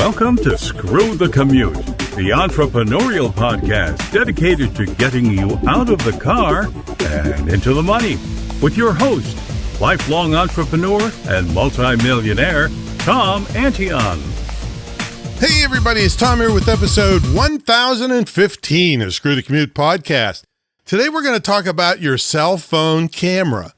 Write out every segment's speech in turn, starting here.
Welcome to Screw the Commute, the entrepreneurial podcast dedicated to getting you out of the car and into the money. With your host, lifelong entrepreneur and multimillionaire, Tom Antion. Hey everybody, it's Tom here with episode 1015 of Screw the Commute podcast. Today we're going to talk about your cell phone camera.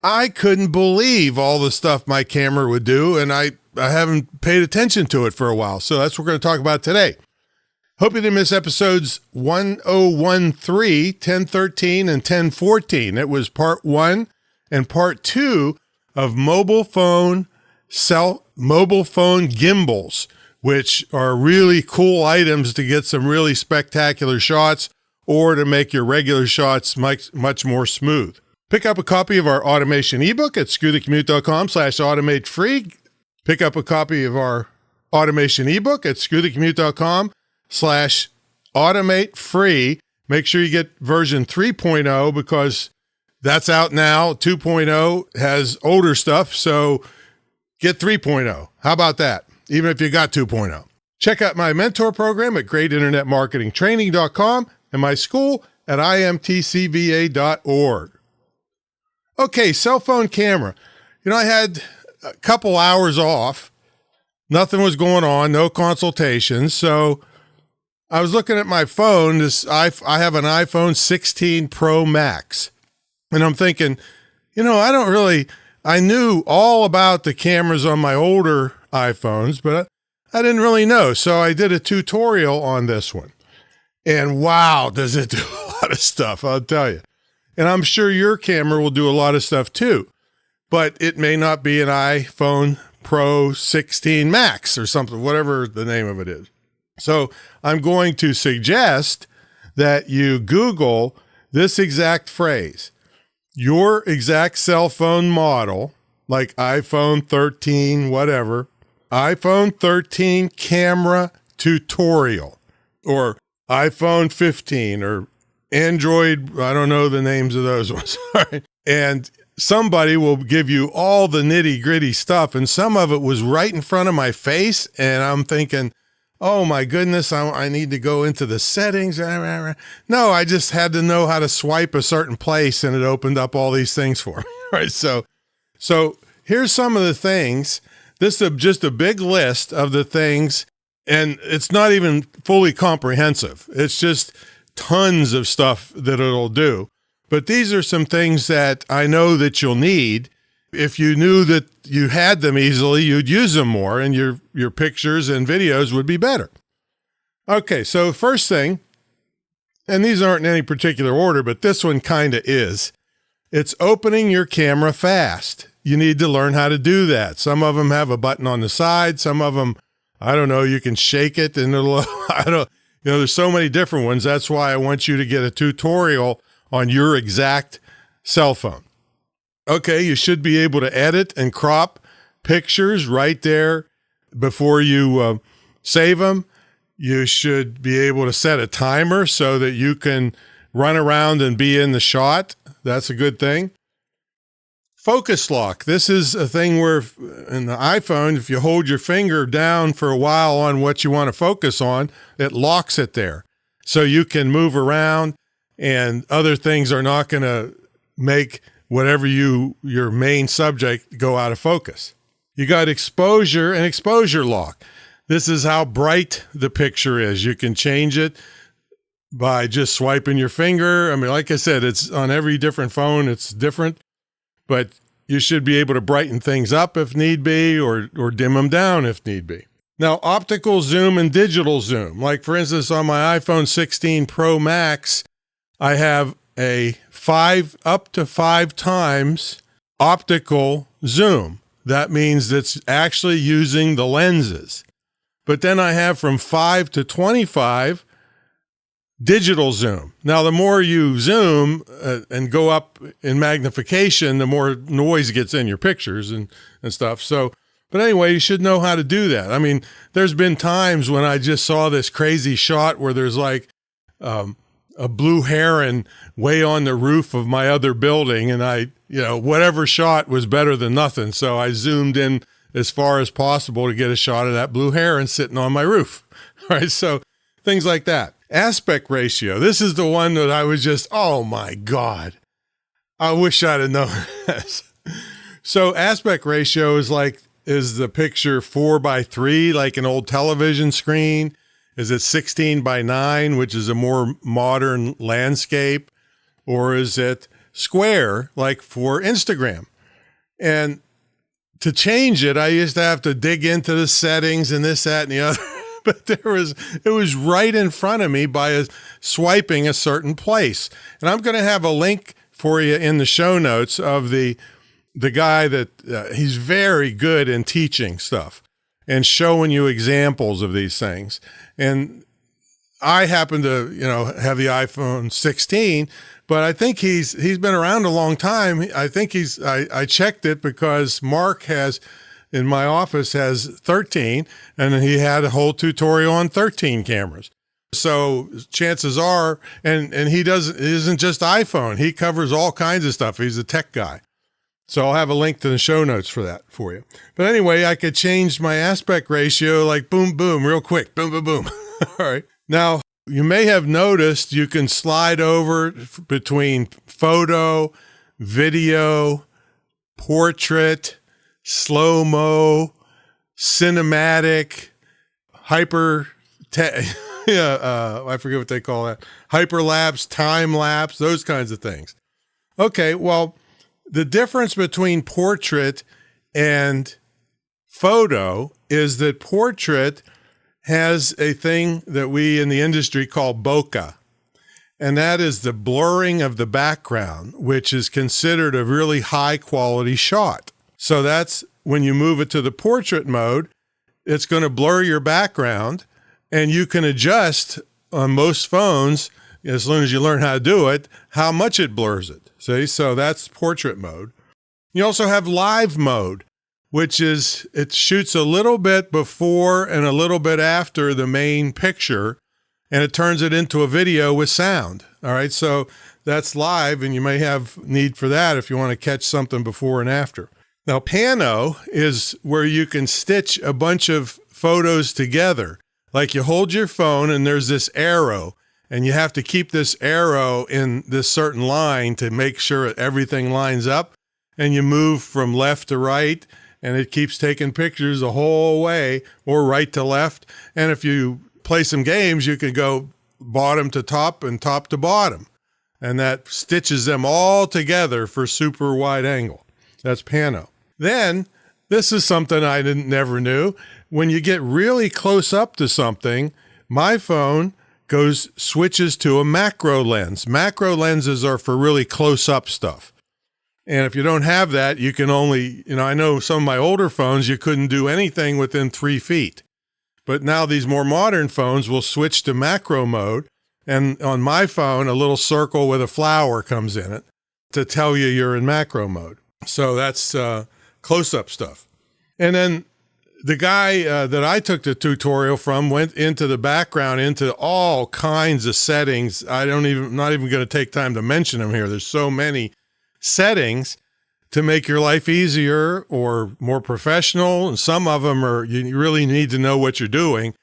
I couldn't believe all the stuff my camera would do, and I haven't paid attention to it for a while, so that's what we're going to talk about today. Hope you didn't miss episodes 1013, 1013, and 1014. It was part 1 and part 2 of mobile phone gimbals, which are really cool items to get some really spectacular shots or to make your regular shots much more smooth. Pick up a copy of our automation ebook at screwthecommute.com/automate free. Pick up a copy of our automation ebook at screwthecommute.com/automate free. Make sure you get version 3.0 because that's out now. 2.0 has older stuff, so get 3.0. How about that? Even if you got 2.0. Check out my mentor program at greatinternetmarketingtraining.com and my school at imtcva.org. Okay, cell phone camera. I had a couple hours off. Nothing was going on, no consultations. So I was looking at my phone. I have an iPhone 16 Pro Max. And I'm thinking, I knew all about the cameras on my older iPhones, but I didn't really know. So I did a tutorial on this one. And wow, does it do a lot of stuff, I'll tell you. And I'm sure your camera will do a lot of stuff too, but it may not be an iPhone Pro 16 Max or something, whatever the name of it is. So I'm going to suggest that you Google this exact phrase, your exact cell phone model, like iPhone 13, whatever, iPhone 13 camera tutorial, or iPhone 15, or Android, I don't know the names of those ones. And somebody will give you all the nitty gritty stuff. And some of it was right in front of my face. And I'm thinking, oh my goodness, I need to go into the settings. No, I just had to know how to swipe a certain place and it opened up all these things for me. Right. So here's some of the things. This is just a big list of the things, and it's not even fully comprehensive. It's just tons of stuff that it'll do. But these are some things that I know that you'll need. If you knew that you had them easily, you'd use them more and your pictures and videos would be better. Okay, so first thing, and these aren't in any particular order, but this one kind of is. It's opening your camera fast. You need to learn how to do that. Some of them have a button on the side. Some of them, I don't know, you can shake it and it'll, there's so many different ones. That's why I want you to get a tutorial on your exact cell phone. Okay, you should be able to edit and crop pictures right there before you save them. You should be able to set a timer so that you can run around and be in the shot. That's a good thing. Focus lock. This is a thing where in the iPhone, if you hold your finger down for a while on what you want to focus on, it locks it there. So you can move around and other things are not going to make whatever your main subject go out of focus. You got exposure and exposure lock. This is how bright the picture is. You can change it by just swiping your finger. I mean, like I said, it's on every different phone. It's different. But you should be able to brighten things up if need be, or dim them down if need be. Now, optical zoom and digital zoom. Like, for instance, on my iPhone 16 Pro Max, I have a up to 5 times optical zoom. That means it's actually using the lenses. But then I have from 5 to 25 digital zoom. Now, the more you zoom and go up in magnification, the more noise gets in your pictures and stuff. So, but anyway, you should know how to do that. I mean, there's been times when I just saw this crazy shot where there's like a blue heron way on the roof of my other building. And whatever shot was better than nothing. So I zoomed in as far as possible to get a shot of that blue heron sitting on my roof. All right, so things like that. Aspect ratio. This is the one that I was just, oh my God, I wish I'd have known this. So aspect ratio is the picture 4:3, like an old television screen? Is it 16:9, which is a more modern landscape? Or is it square, like for Instagram? And to change it, I used to have to dig into the settings and this, that, and the other. But it was right in front of me by swiping a certain place. And I'm going to have a link for you in the show notes of the guy that he's very good in teaching stuff and showing you examples of these things. And I happen to, have the iPhone 16, but I think he's been around a long time. I think I checked it because Mark in my office has 13, and he had a whole tutorial on 13 cameras. So chances are, and it isn't just iPhone. He covers all kinds of stuff. He's a tech guy. So I'll have a link to the show notes for that for you. But anyway, I could change my aspect ratio like boom, boom, real quick. Boom, boom, boom. All right. Now, you may have noticed you can slide over between photo, video, portrait, slow-mo, cinematic, I forget what they call that. Hyperlapse, time-lapse, those kinds of things. Okay, well, the difference between portrait and photo is that portrait has a thing that we in the industry call bokeh, and that is the blurring of the background, which is considered a really high-quality shot. So that's when you move it to the portrait mode, it's going to blur your background, and you can adjust on most phones, as long as you learn how to do it, how much it blurs it. See, so that's portrait mode. You also have live mode, which is it shoots a little bit before and a little bit after the main picture, and it turns it into a video with sound. All right, so that's live, and you may have need for that if you want to catch something before and after. Now, pano is where you can stitch a bunch of photos together. Like you hold your phone and there's this arrow, and you have to keep this arrow in this certain line to make sure everything lines up, and you move from left to right, and it keeps taking pictures the whole way, or right to left. And if you play some games, you can go bottom to top and top to bottom, and that stitches them all together for super wide angle. That's pano. Then, this is something I never knew. When you get really close up to something, my phone switches to a macro lens. Macro lenses are for really close up stuff. And if you don't have that, you can only, I know some of my older phones, you couldn't do anything within 3 feet. But now these more modern phones will switch to macro mode. And on my phone, a little circle with a flower comes in it to tell you you're in macro mode. So that's close-up stuff. And then the guy that I took the tutorial from went into the background, into all kinds of settings. Not even going to take time to mention them here. There's so many settings to make your life easier or more professional. And some of them you really need to know what you're doing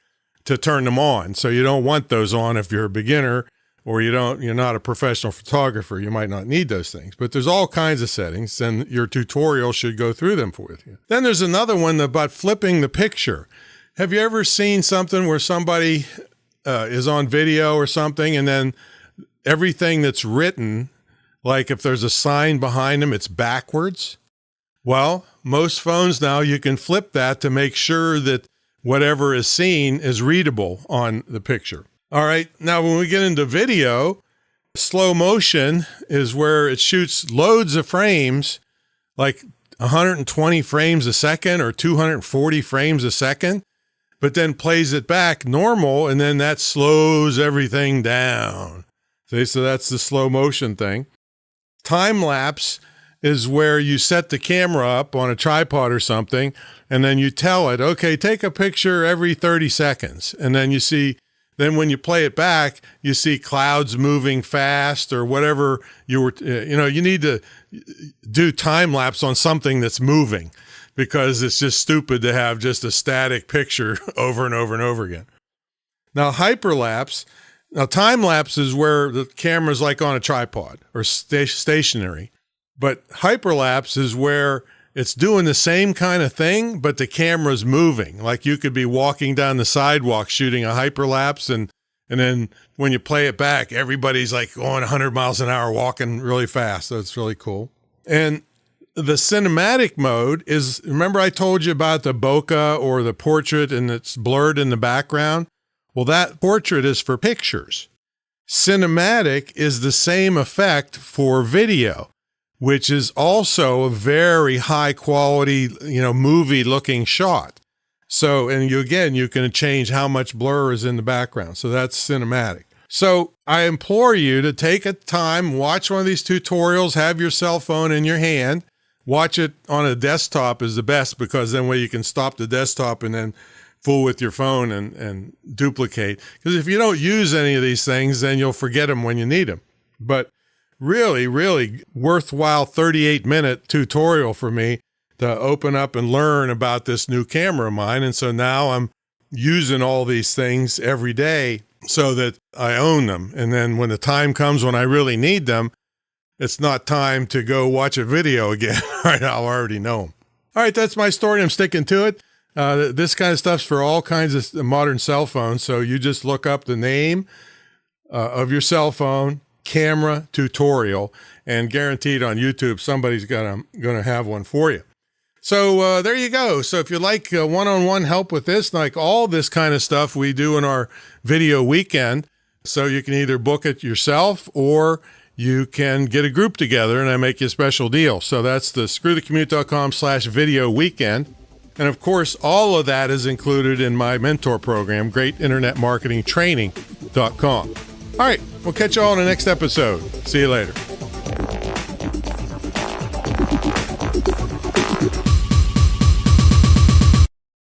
to turn them on. So you don't want those on if you're a beginner, or you're not a professional photographer. You might not need those things, but there's all kinds of settings, and your tutorial should go through them for you. Then there's another one about flipping the picture. Have you ever seen something where somebody is on video or something, and then everything that's written, like if there's a sign behind them, it's backwards? Well, most phones now, you can flip that to make sure that whatever is seen is readable on the picture. All right, now when we get into video, slow motion is where it shoots loads of frames, like 120 frames a second or 240 frames a second, but then plays it back normal, and then that slows everything down. See, so that's the slow motion thing. Time lapse is where you set the camera up on a tripod or something, and then you tell it, okay, take a picture every 30 seconds. And then then when you play it back, you see clouds moving fast or whatever you need to do time lapse on something that's moving. because it's just stupid to have just a static picture over and over and over again. Now, hyperlapse. Now, time lapse is where the camera's like on a tripod or stationary. But hyperlapse is where it's doing the same kind of thing, but the camera's moving. Like you could be walking down the sidewalk shooting a hyperlapse, and then when you play it back, everybody's like going 100 miles an hour, walking really fast. So it's really cool. And the cinematic mode is, remember I told you about the bokeh or the portrait and it's blurred in the background? Well, that portrait is for pictures. Cinematic is the same effect for video, which is also a very high quality, movie looking shot. So, and you can change how much blur is in the background. So that's cinematic. So I implore you to take a time, watch one of these tutorials, have your cell phone in your hand, watch it on a desktop is the best, because then you can stop the desktop and then fool with your phone and duplicate. Because if you don't use any of these things, then you'll forget them when you need them. But really, really worthwhile 38-minute tutorial for me to open up and learn about this new camera of mine. And so now I'm using all these things every day so that I own them. And then when the time comes when I really need them, it's not time to go watch a video again. Right? I'll already know them. All right, that's my story. I'm sticking to it. This kind of stuff's for all kinds of modern cell phones. So you just look up the name of your cell phone, camera tutorial, and guaranteed on YouTube, somebody's gonna have one for you. So there you go. So if you like one-on-one help with this, like all this kind of stuff we do in our video weekend, so you can either book it yourself or you can get a group together and I make you a special deal. So that's the screwthecommute.com/video weekend. And of course, all of that is included in my mentor program, greatinternetmarketingtraining.com. All right, we'll catch you all in the next episode. See you later.